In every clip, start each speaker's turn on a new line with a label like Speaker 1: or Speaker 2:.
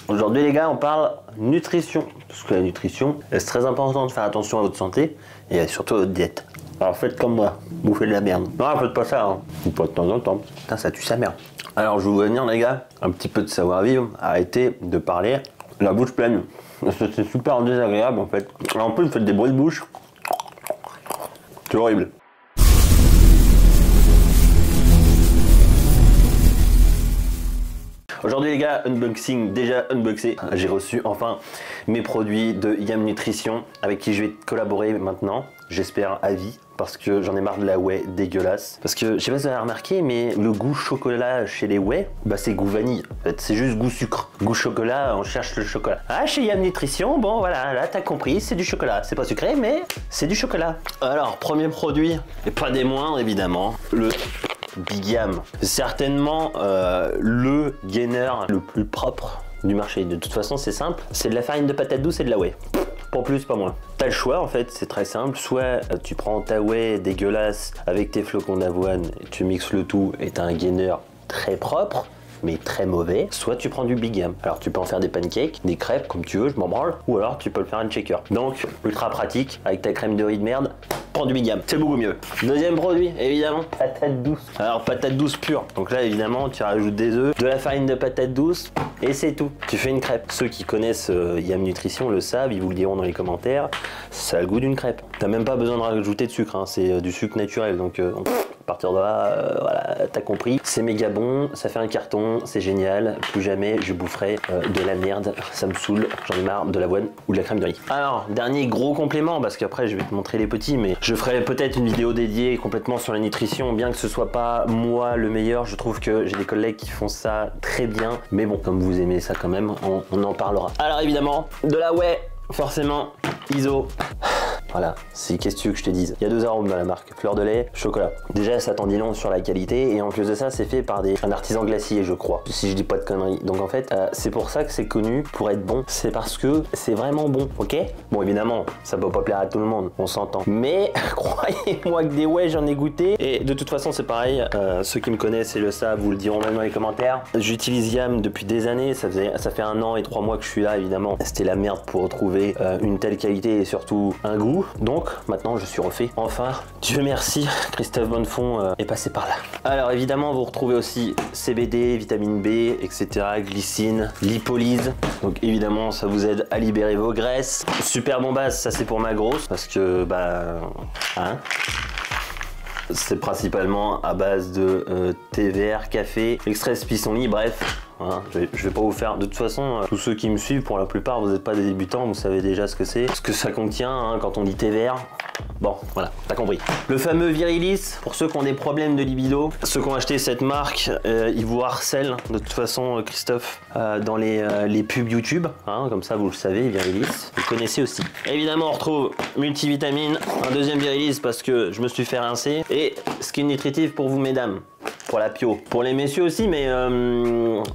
Speaker 1: Aujourd'hui les gars, on parle nutrition. Parce que la nutrition, c'est très important de faire attention à votre santé et surtout à votre diète. Alors faites comme moi, bouffez de la merde. Non, faites pas ça, hein. Ou pas de temps en temps. Putain, ça tue sa mère. Alors je vais vous venir les gars, un petit peu de savoir-vivre. Arrêtez de parler la bouche pleine. C'est super désagréable en fait. En plus, vous faites des bruits de bouche. C'est horrible. Aujourd'hui les gars, unboxing déjà unboxé. J'ai reçu enfin mes produits de Yam Nutrition avec qui je vais collaborer maintenant. J'espère à vie parce que j'en ai marre de la whey dégueulasse. Parce que je sais pas si vous avez remarqué mais le goût chocolat chez les whey, bah c'est goût vanille. En fait c'est juste goût sucre. Goût chocolat, on cherche le chocolat. Ah chez Yam Nutrition, bon voilà, là t'as compris, c'est du chocolat. C'est pas sucré mais c'est du chocolat. Alors premier produit, et pas des moindres évidemment, le Big Yam, certainement le gainer le plus propre du marché. De toute façon c'est simple, c'est de la farine de patate douce et de la whey. Pour plus, pas moins. T'as le choix en fait, c'est très simple. Soit tu prends ta whey dégueulasse avec tes flocons d'avoine, tu mixes le tout et t'as un gainer très propre mais très mauvais, soit tu prends du Big Yam. Alors tu peux en faire des pancakes, des crêpes comme tu veux, je m'en branle, ou alors tu peux le faire un shaker. Donc ultra pratique, avec ta crème de riz de merde, prends du Big Yam, c'est beaucoup mieux. Deuxième produit, évidemment, patate douce. Alors patate douce pure, donc là évidemment tu rajoutes des œufs, de la farine de patate douce et c'est tout. Tu fais une crêpe. Ceux qui connaissent Yam Nutrition le savent, ils vous le diront dans les commentaires, ça a le goût d'une crêpe. T'as même pas besoin de rajouter de sucre, hein. C'est du sucre naturel, donc à partir de là, voilà, t'as compris. C'est méga bon, ça fait un carton, c'est génial. Plus jamais je boufferai de la merde, ça me saoule, j'en ai marre de l'avoine ou de la crème de riz. Alors, dernier gros complément, parce qu'après je vais te montrer les petits, mais je ferai peut-être une vidéo dédiée complètement sur la nutrition, bien que ce soit pas moi le meilleur, je trouve que j'ai des collègues qui font ça très bien. Mais bon, comme vous aimez ça quand même, on en parlera. Alors évidemment, de la whey, forcément, ISO. Voilà, qu'est-ce que tu veux que je te dise? Il y a deux arômes dans la marque, fleur de lait, chocolat. Déjà, ça t'en dit long sur la qualité et en plus de ça, c'est fait par un artisan glacier, je crois, si je dis pas de conneries. Donc en fait, c'est pour ça que c'est connu pour être bon. C'est parce que c'est vraiment bon, ok? Bon, évidemment, ça peut pas plaire à tout le monde, on s'entend. Mais croyez-moi que des whey, j'en ai goûté. Et de toute façon, c'est pareil, ceux qui me connaissent et le savent, vous le diront même dans les commentaires. J'utilise Yam depuis des années, ça fait 1 an et 3 mois que je suis là, évidemment. C'était la merde pour retrouver une telle qualité et surtout un goût. Donc maintenant je suis refait. Enfin, Dieu merci, Christophe Bonnefond est passé par là. Alors évidemment vous retrouvez aussi CBD, vitamine B, etc. Glycine, lipolyse. Donc évidemment ça vous aide à libérer vos graisses. Super bombasse, ça c'est pour ma grosse parce que bah hein. C'est principalement à base de thé vert, café, extrait de pissenlit, bref. Voilà, je vais pas vous faire, de toute façon, tous ceux qui me suivent, pour la plupart, vous n'êtes pas des débutants, vous savez déjà ce que c'est, ce que ça contient, hein, quand on dit thé vert. Bon, voilà, t'as compris. Le fameux Virilis, pour ceux qui ont des problèmes de libido, ceux qui ont acheté cette marque, ils vous harcèlent, de toute façon, Christophe, dans les pubs YouTube, hein, comme ça vous le savez, Virilis, vous connaissez aussi. Évidemment, on retrouve multivitamine, un deuxième Virilis parce que je me suis fait rincer, et Skin Nutritive pour vous, mesdames. Pour la pio. Pour les messieurs aussi, mais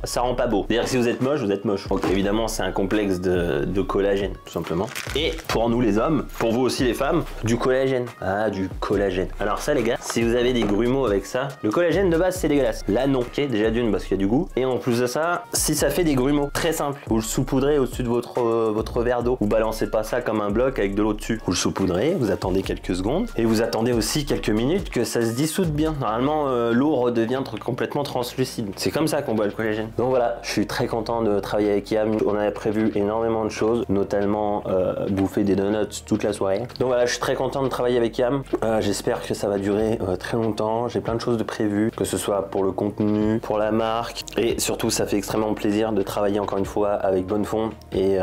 Speaker 1: ça rend pas beau. C'est-à-dire que si vous êtes moche, vous êtes moche. Donc évidemment, c'est un complexe de collagène, tout simplement. Et pour nous les hommes, pour vous aussi les femmes, du collagène. Ah, du collagène. Alors ça les gars, si vous avez des grumeaux avec ça, le collagène de base c'est dégueulasse. Là non, ok, déjà d'une parce qu'il y a du goût. Et en plus de ça, si ça fait des grumeaux, très simple, vous le saupoudrez au-dessus de votre verre d'eau. Vous balancez pas ça comme un bloc avec de l'eau dessus. Vous le saupoudrez, vous attendez quelques secondes. Et vous attendez aussi quelques minutes que ça se dissoude bien. Normalement, l'eau redevient complètement translucide. C'est comme ça qu'on boit le collagène. Donc voilà, je suis très content de travailler avec Yam. On avait prévu énormément de choses, notamment bouffer des donuts toute la soirée. Donc voilà, je suis très content de travailler avec Yam. J'espère que ça va durer très longtemps. J'ai plein de choses de prévues, que ce soit pour le contenu, pour la marque. Et surtout, ça fait extrêmement plaisir de travailler encore une fois avec Bonnefond et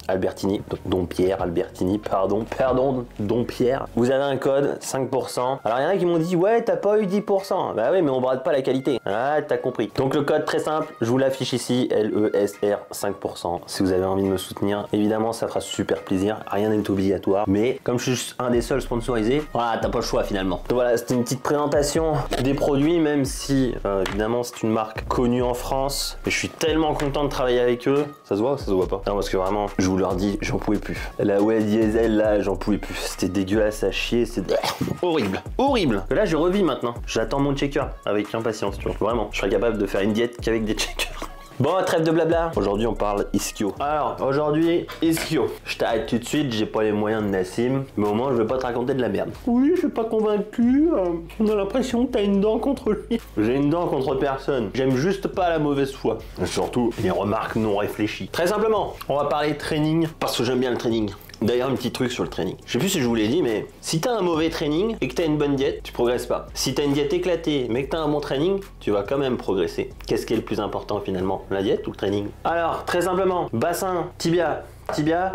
Speaker 1: Albertini. Dompierre, Albertini, pardon, Dompierre. Vous avez un code 5%. Alors il y en a qui m'ont dit, ouais, t'as pas eu 10%. Bah oui, mais on brade pas la qualité. Ah, t'as compris. Donc le code très simple, je vous l'affiche ici, LESR 5%. Si vous avez envie de me soutenir, évidemment, ça fera super plaisir. Rien n'est obligatoire. Mais comme je suis un des seuls sponsorisés, voilà, t'as pas le choix finalement. Donc voilà, c'était une petite présentation des produits, même si évidemment c'est une marque connue en France. Et je suis tellement content de travailler avec eux. Ça se voit ou ça se voit pas? Non, parce que vraiment, je vous leur dis, j'en pouvais plus. La whey diesel là, j'en pouvais plus. C'était dégueulasse à chier, c'était horrible, horrible. Et là, je revis maintenant. J'attends mon checker avec impatience, tu vois. Vraiment, je serais capable de faire une diète qu'avec des checkers. Bon, trêve de blabla. Aujourd'hui, on parle ischio. Alors, aujourd'hui, ischio. Je t'arrête tout de suite, j'ai pas les moyens de Nassim, mais au moins, je vais pas te raconter de la merde. Oui, je suis pas convaincu. On a l'impression que t'as une dent contre lui. J'ai une dent contre personne. J'aime juste pas la mauvaise foi. Et surtout, les remarques non réfléchies. Très simplement, on va parler training parce que j'aime bien le training. D'ailleurs, un petit truc sur le training. Je sais plus si je vous l'ai dit, mais si t'as un mauvais training et que t'as une bonne diète, tu progresses pas. Si t'as une diète éclatée, mais que t'as un bon training, tu vas quand même progresser. Qu'est-ce qui est le plus important finalement? La diète ou le training? Alors, très simplement, bassin, tibia,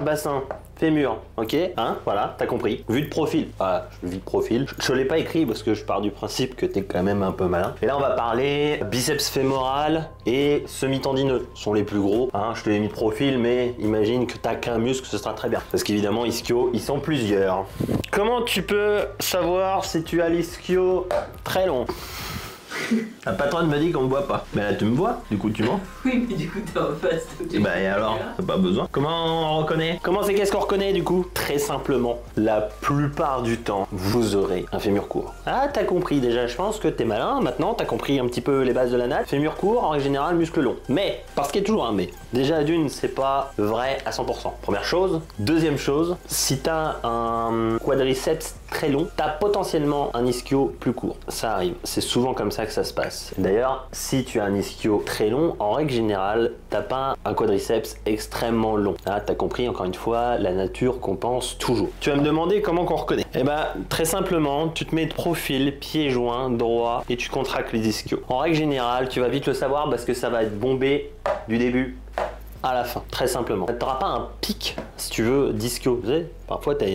Speaker 1: bassin, fémur, ok, hein, voilà, t'as compris. Vue de profil, voilà, vue de profil. Je l'ai pas écrit parce que je pars du principe que t'es quand même un peu malin. Et là, on va parler biceps fémoral et semi-tendineux, sont les plus gros. Hein, je te l'ai mis de profil, mais imagine que t'as qu'un muscle, ce sera très bien. Parce qu'évidemment, ischio, ils sont plusieurs. Comment tu peux savoir si tu as l'ischio très long? La patronne me dit qu'on me voit pas. Mais là tu me vois, du coup tu mens.
Speaker 2: Oui, mais du coup t'es en face.
Speaker 1: Bah et alors, t'as pas besoin. Comment on reconnaît? Comment c'est qu'est-ce qu'on reconnaît du coup? Très simplement, la plupart du temps, vous aurez un fémur court. Ah, t'as compris déjà, je pense que t'es malin. Maintenant, t'as compris un petit peu les bases de la natte. Fémur court, en règle générale, muscle long. Mais, parce qu'il y a toujours un mais. Déjà d'une, c'est pas vrai à 100%. Première chose. Deuxième chose, si t'as un quadriceps très long, t'as potentiellement un ischio plus court. Ça arrive. C'est souvent comme ça que ça se passe. D'ailleurs, si tu as un ischio très long, en règle générale, t'as pas un quadriceps extrêmement long. Ah, t'as compris, encore une fois, la nature compense toujours. Tu vas me demander comment qu'on reconnaît. Eh ben, très simplement, tu te mets de profil, pieds joints, droit, et tu contractes les ischios. En règle générale, tu vas vite le savoir parce que ça va être bombé du début à la fin, très simplement. Tu n'auras pas un pic, si tu veux, d'ischio. Tu sais, parfois, tu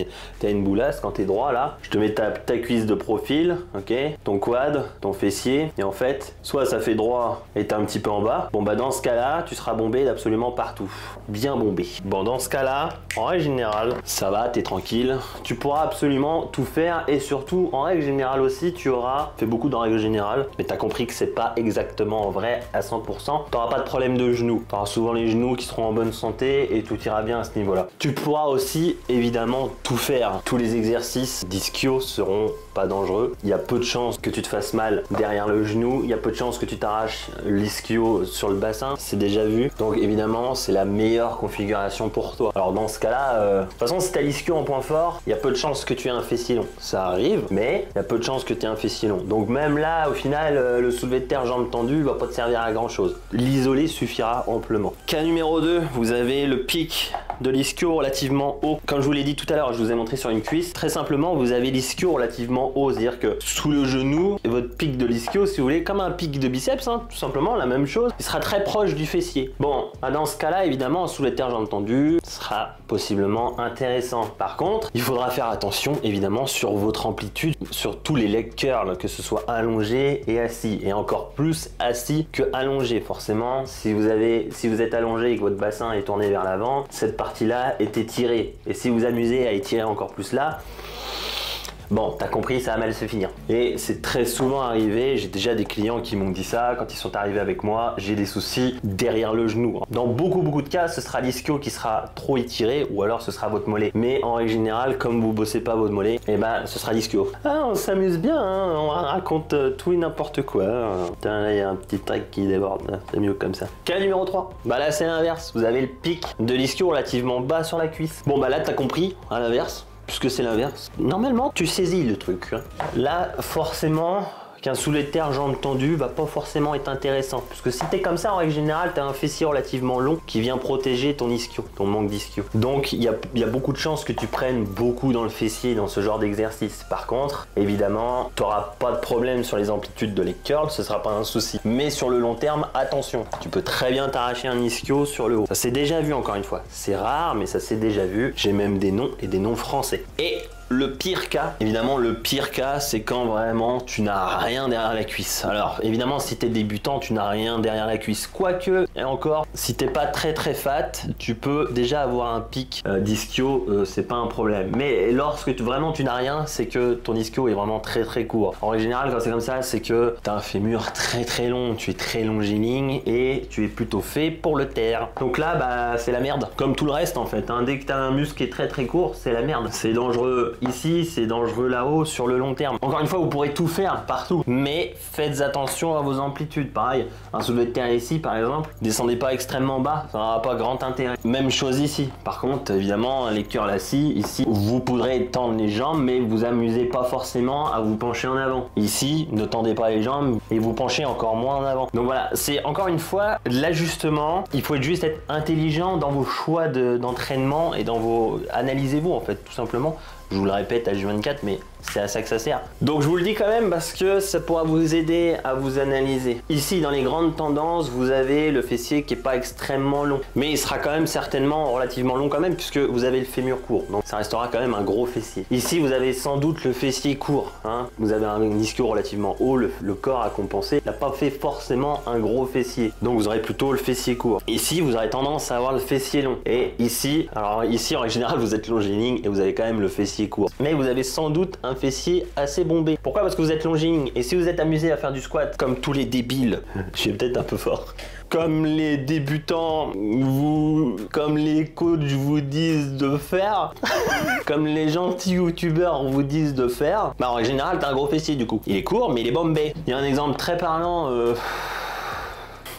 Speaker 1: as une boulasse quand tu es droit, là. Je te mets ta cuisse de profil, ok, ton quad, ton fessier, et en fait, soit ça fait droit et tu es un petit peu en bas. Bon, bah dans ce cas-là, tu seras bombé d'absolument partout. Bien bombé. Bon, dans ce cas-là, en règle générale, ça va, tu es tranquille. Tu pourras absolument tout faire et surtout, en règle générale aussi, tu auras fait beaucoup dans règle générale, mais tu as compris que c'est pas exactement vrai à 100%. Tu n'auras pas de problème de genoux. Tu auras souvent les genoux qui seront en bonne santé et tout ira bien à ce niveau-là. Tu pourras aussi évidemment tout faire. Tous les exercices d'ischio seront pas dangereux. Il y a peu de chances que tu te fasses mal derrière le genou. Il y a peu de chances que tu t'arraches l'ischio sur le bassin. C'est déjà vu. Donc évidemment, c'est la meilleure configuration pour toi. Alors dans ce cas-là, de toute façon, si tu as l'ischio en point fort, il y a peu de chances que tu aies un fessier long. Ça arrive, mais il y a peu de chances que tu aies un fessier long. Donc même là, au final, le soulevé de terre jambes tendues va pas te servir à grand-chose. L'isoler suffira amplement. Cas numéro 2, vous avez le pic de l'ischio relativement haut. Comme je vous l'ai dit tout à l'heure, je vous ai montré sur une cuisse. Très simplement, vous avez l'ischio relativement haut, c'est-à-dire que sous le genou, et votre pic de l'ischio, si vous voulez, comme un pic de biceps, hein, tout simplement, la même chose, il sera très proche du fessier. Bon, dans ce cas-là, évidemment, sous les terres jambes tendues, sera possiblement intéressant. Par contre, il faudra faire attention, évidemment, sur votre amplitude, sur tous les leg curls, que ce soit allongé et assis, et encore plus assis que allongé. Forcément, si vous êtes allongé et que votre bassin est tourné vers l'avant, cette partie-là est étirée. Et si vous amusez à étirer encore plus là, bon, t'as compris, ça va mal se finir. Et c'est très souvent arrivé, j'ai déjà des clients qui m'ont dit ça, quand ils sont arrivés avec moi, j'ai des soucis derrière le genou. Dans beaucoup de cas, ce sera l'ischio qui sera trop étiré ou alors ce sera votre mollet. Mais en règle générale, comme vous bossez pas votre mollet, et ben ce sera l'ischio. Ah, on s'amuse bien, hein, on raconte tout et n'importe quoi. Putain, là il y a un petit truc qui déborde, c'est mieux comme ça. Cas numéro 3, bah là c'est l'inverse, vous avez le pic de l'ischio relativement bas sur la cuisse. Bon bah là t'as compris, à l'inverse. Puisque c'est l'inverse. Normalement, tu saisis le truc. Là, forcément, qu'un soulevé de terre jambes tendues va pas forcément être intéressant. Parce que si t'es comme ça, en règle générale, t'as un fessier relativement long qui vient protéger ton ischio, ton manque d'ischio. Donc, il y a beaucoup de chances que tu prennes beaucoup dans le fessier dans ce genre d'exercice. Par contre, évidemment, t'auras pas de problème sur les amplitudes de leg curl, ce sera pas un souci. Mais sur le long terme, attention, tu peux très bien t'arracher un ischio sur le haut. Ça s'est déjà vu encore une fois. C'est rare, mais ça s'est déjà vu. J'ai même des noms et des noms français. Et le pire cas, évidemment, le pire cas, c'est quand vraiment tu n'as rien derrière la cuisse. Alors, évidemment, si t'es débutant, tu n'as rien derrière la cuisse. Quoique, et encore, si t'es pas très fat, tu peux déjà avoir un pic d'ischio, c'est pas un problème. Mais lorsque vraiment tu n'as rien, c'est que ton ischio est vraiment très court. En règle générale, quand c'est comme ça, c'est que tu as un fémur très long, tu es très longiligne et tu es plutôt fait pour le taire. Donc là, bah, c'est la merde. Comme tout le reste en fait. Hein. Dès que tu as un muscle qui est très court, c'est la merde. C'est dangereux ici c'est dangereux là-haut sur le long terme. Encore une fois, vous pourrez tout faire partout, mais faites attention à vos amplitudes. Pareil, un soulevé de terre ici par exemple, descendez pas extrêmement bas, ça n'aura pas grand intérêt. Même chose ici. Par contre, évidemment, lecture la scie, ici vous pourrez tendre les jambes, mais vous amusez pas forcément à vous pencher en avant. Ici, ne tendez pas les jambes et vous penchez encore moins en avant. Donc voilà, c'est encore une fois l'ajustement. Il faut juste être intelligent dans vos choix d'entraînement et dans vos... Analysez-vous en fait, tout simplement. Je vous le répète à J24, mais c'est à ça que ça sert. Donc je vous le dis quand même parce que ça pourra vous aider à vous analyser. Ici, dans les grandes tendances, vous avez le fessier qui est pas extrêmement long, mais il sera quand même certainement relativement long quand même puisque vous avez le fémur court. Donc ça restera quand même un gros fessier. Ici, vous avez sans doute le fessier court. Hein. Vous avez un ischio relativement haut, le corps a compensé. Il n'a pas fait forcément un gros fessier. Donc vous aurez plutôt le fessier court. Ici, vous aurez tendance à avoir le fessier long. Et ici, alors ici en général, vous êtes longiligne et vous avez quand même le fessier court. Mais vous avez sans doute un fessier assez bombé. Pourquoi? Parce que vous êtes longiligne. Et si vous êtes amusé à faire du squat comme tous les débiles, je suis peut-être un peu fort, comme les débutants, comme les coachs vous disent de faire, comme les gentils youtubeurs vous disent de faire, bah en général t'as un gros fessier du coup. Il est court mais il est bombé. Il y a un exemple très parlant.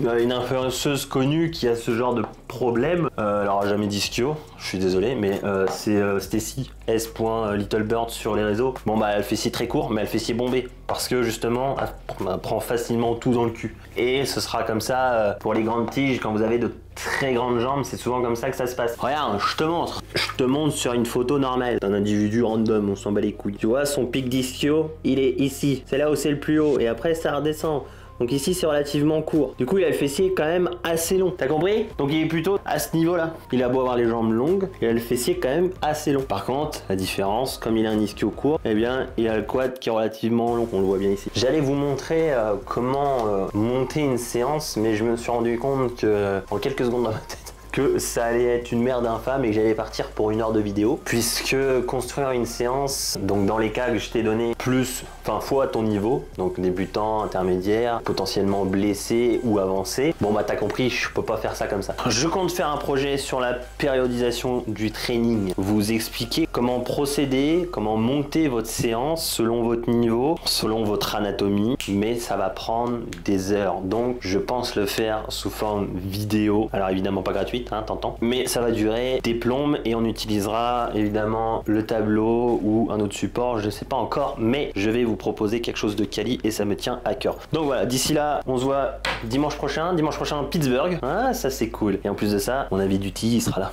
Speaker 1: Une influenceuse connue qui a ce genre de problème, alors jamais d'ischio, je suis désolé, mais c'est Stacy S.Littlebird sur les réseaux. Bon bah elle fait fessier très court, mais elle fait fessier bombé, parce que justement elle prend facilement tout dans le cul. Et ce sera comme ça pour les grandes tiges, quand vous avez de très grandes jambes, c'est souvent comme ça que ça se passe. Regarde, je te montre sur une photo normale d'un individu random, on s'en bat les couilles. Tu vois, son pic d'ischio, il est ici, c'est là où c'est le plus haut, et après ça redescend. Donc ici c'est relativement court. Du coup il a le fessier quand même assez long. T'as compris? Donc il est plutôt à ce niveau là. Il a beau avoir les jambes longues, il a le fessier quand même assez long. Par contre, la différence, comme il a un ischio court, eh bien il a le quad qui est relativement long. On le voit bien ici. J'allais vous montrer comment monter une séance, mais je me suis rendu compte que en quelques secondes dans ma tête, que ça allait être une merde infâme et que j'allais partir pour 1 heure de vidéo, puisque construire une séance, donc dans les cas que je t'ai donné, plus, enfin fois ton niveau, donc débutant, intermédiaire, potentiellement blessé ou avancé, bon bah t'as compris, je peux pas faire ça comme ça. Je compte faire un projet sur la périodisation du training, vous expliquer comment procéder, comment monter votre séance selon votre niveau, selon votre anatomie, mais ça va prendre des heures, donc je pense le faire sous forme vidéo, alors évidemment pas gratuite, hein, t'entends, mais ça va durer des plombes et on utilisera évidemment le tableau ou un autre support, je sais pas encore, mais je vais vous proposer quelque chose de quali et ça me tient à cœur. Donc voilà, d'ici là, on se voit dimanche prochain Pittsburgh, ah ça c'est cool, et en plus de ça, mon avis d'outil il sera là.